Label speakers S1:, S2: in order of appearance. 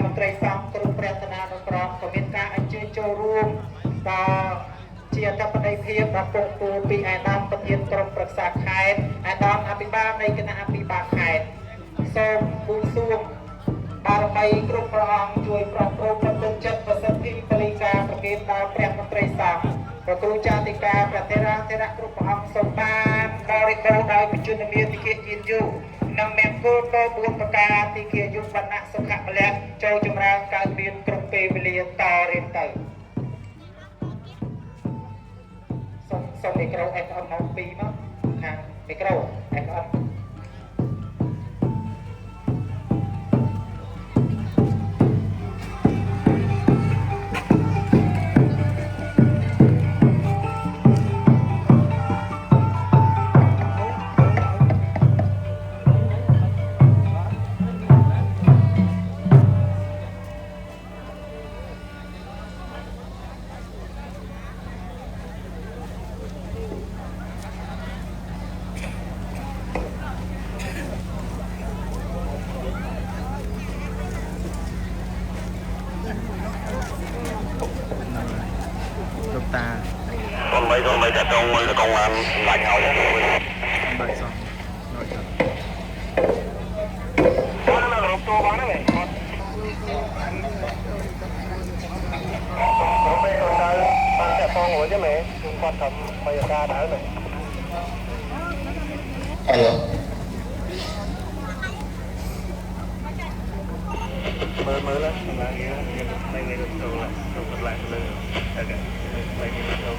S1: មន្ត្រីសង្ឃគ្រប់ព្រះតនានុក្រមក៏មានការអញ្ជើញចូលរួមដល់ជាអធិបតីភាពរបស់ពងពូពីអាដាមប្រធានក្រុមប្រឹក្សាខេត្តអាដាមអភិបាលនៃគណៈអភិបាលខេត្តសូមបួងសួងបារមីគ្រប់ព្រះអង្គជួយប្រោះព្រំនិងទឹកចិត្តប្រសិទ្ធិបលីការប្រគេនដល់ព្រះមន្ត្រីសង្ឃព្រះគ្រូចាតិកាព្រះធេរាធេរៈគ្រប់ព្រះអង្គសូមបានបរិបូរណ៍ដោយបជនមានតិកិយានយូនិងមានគោលគោល4ប្រការទីគាយុវណ្ណៈសុខៈពលៈចូលចម្រើនកើតមានគ្រប់ពេលវេលាតរៀនទៅសូមមីក្រូ FM មក2មកខាងមីក្រូ FM
S2: លោកតា
S3: còn mấy cái công an đánh nhau đấy
S2: បាយសោះನೋಡಿទៅ
S3: nó là rộp tô bán đấy con bây giờ bạn sẽ phong ngồi chứ mẹ quan tâm bây giờ ra đỡ này alo mới lên đây này rộp tô lại rộp lại lên ok đây này rộp tô